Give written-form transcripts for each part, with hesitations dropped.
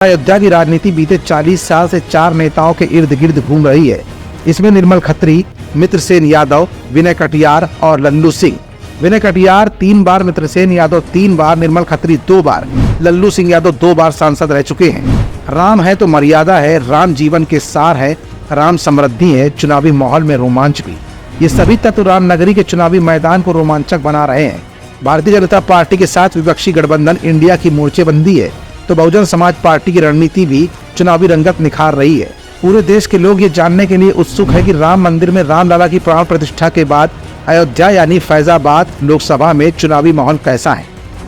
अयोध्या की राजनीति बीते 40 साल से 4 नेताओं के इर्द गिर्द घूम रही है। इसमें निर्मल खत्री, मित्रसेन यादव, विनय कटियार और लल्लू सिंह। विनय कटियार 3 बार, मित्रसेन यादव 3 बार, निर्मल खत्री 2 बार, लल्लू सिंह यादव 2 बार सांसद रह चुके हैं। राम है तो मर्यादा है, राम जीवन के सार है, राम समृद्धि है, चुनावी माहौल में रोमांच भी। ये सभी तत्व रामनगरी के चुनावी मैदान को रोमांचक बना रहे हैं। भारतीय जनता पार्टी के साथ विपक्षी गठबंधन इंडिया की मोर्चेबंदी है तो बहुजन समाज पार्टी की रणनीति भी चुनावी रंगत निखार रही है। पूरे देश के लोग ये जानने के लिए उत्सुक है कि राम मंदिर में रामलला की प्राण प्रतिष्ठा के बाद अयोध्या यानी फैजाबाद लोकसभा में चुनावी माहौल कैसा है।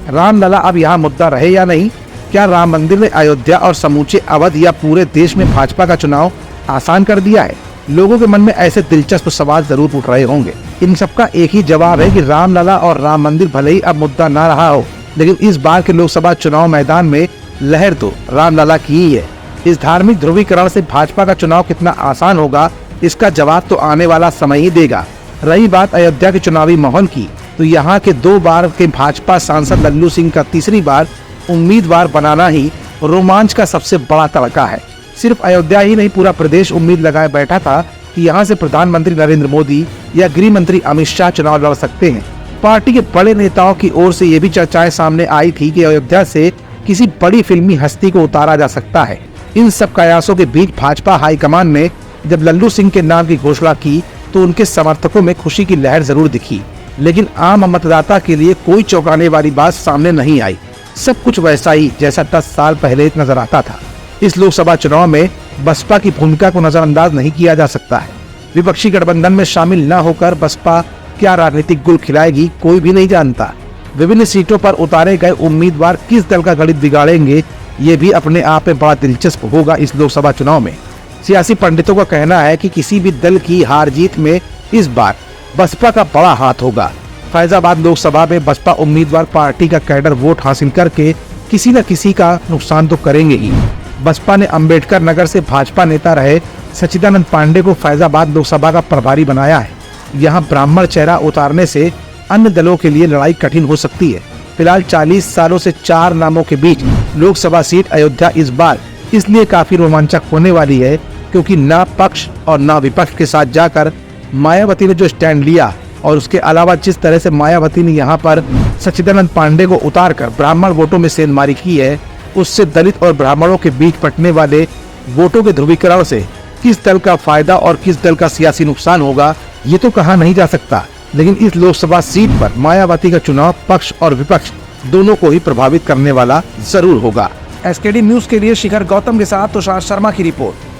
रामलला अब यहाँ मुद्दा रहे या नहीं? क्या राम मंदिर ने अयोध्या और समूचे अवध या पूरे देश में भाजपा का चुनाव आसान कर दिया है? लोगों के मन में ऐसे दिलचस्प सवाल जरूर उठ रहे होंगे। इन सबका एक ही जवाब है कि रामलला और राम मंदिर भले ही अब मुद्दा ना रहा हो, लेकिन इस बार के लोकसभा चुनाव मैदान में लहर तो रामलला की ही है। इस धार्मिक ध्रुवीकरण से भाजपा का चुनाव कितना आसान होगा, इसका जवाब तो आने वाला समय ही देगा। रही बात अयोध्या के चुनावी माहौल की, तो यहाँ के 2 बार के भाजपा सांसद लल्लू सिंह का तीसरी बार उम्मीदवार बनाना ही रोमांच का सबसे बड़ा तड़का है। सिर्फ अयोध्या ही नहीं, पूरा प्रदेश उम्मीद लगाए बैठा था कि यहाँ से प्रधानमंत्री नरेंद्र मोदी या गृह मंत्री अमित शाह चुनाव लड़ सकते हैं। पार्टी के बड़े नेताओं की ओर से ये भी चर्चाएं सामने आई थी कि अयोध्या से किसी बड़ी फिल्मी हस्ती को उतारा जा सकता है। इन सब कयासों के बीच भाजपा हाईकमान ने जब लल्लू सिंह के नाम की घोषणा की तो उनके समर्थकों में खुशी की लहर जरूर दिखी, लेकिन आम मतदाता के लिए कोई चौंकाने वाली बात सामने नहीं आई। सब कुछ वैसा ही जैसा 10 साल पहले नजर आता था। इस लोकसभा चुनाव में बसपा की भूमिका को नजरअंदाज नहीं किया जा सकता है। विपक्षी गठबंधन में शामिल न होकर बसपा क्या राजनीतिक गुल खिलाएगी, कोई भी नहीं जानता। विभिन्न सीटों पर उतारे गए उम्मीदवार किस दल का गणित बिगाड़ेंगे, ये भी अपने आप में बड़ा दिलचस्प होगा। इस लोकसभा चुनाव में सियासी पंडितों का कहना है कि किसी भी दल की हार जीत में इस बार बसपा का बड़ा हाथ होगा। फैजाबाद लोकसभा में बसपा उम्मीदवार पार्टी का कैडर वोट हासिल करके किसी न किसी का नुकसान तो करेंगे ही। बसपा ने अंबेडकर नगर से भाजपा नेता रहे सच्चिदानंद पांडे को फैजाबाद लोकसभा का प्रभारी बनाया है। यहाँ ब्राह्मण चेहरा उतारने से अन्य दलों के लिए लड़ाई कठिन हो सकती है। फिलहाल 40 सालों से 4 नामों के बीच लोकसभा सीट अयोध्या इस बार इसलिए काफी रोमांचक होने वाली है क्योंकि न पक्ष और न विपक्ष के साथ जाकर मायावती ने जो स्टैंड लिया और उसके अलावा जिस तरह से मायावती ने यहाँ पर सच्चिदानंद पांडे को उतारकर ब्राह्मण वोटों में सेंधमारी की है, उससे दलित और ब्राह्मणों के बीच बंटने वाले वोटों के ध्रुवीकरण से किस दल का फायदा और किस दल का सियासी नुकसान होगा, ये तो कहा नहीं जा सकता। लेकिन इस लोकसभा सीट पर मायावती का चुनाव पक्ष और विपक्ष दोनों को ही प्रभावित करने वाला जरूर होगा। एसकेडी न्यूज के लिए शिखर गौतम के साथ तुषार शर्मा की रिपोर्ट।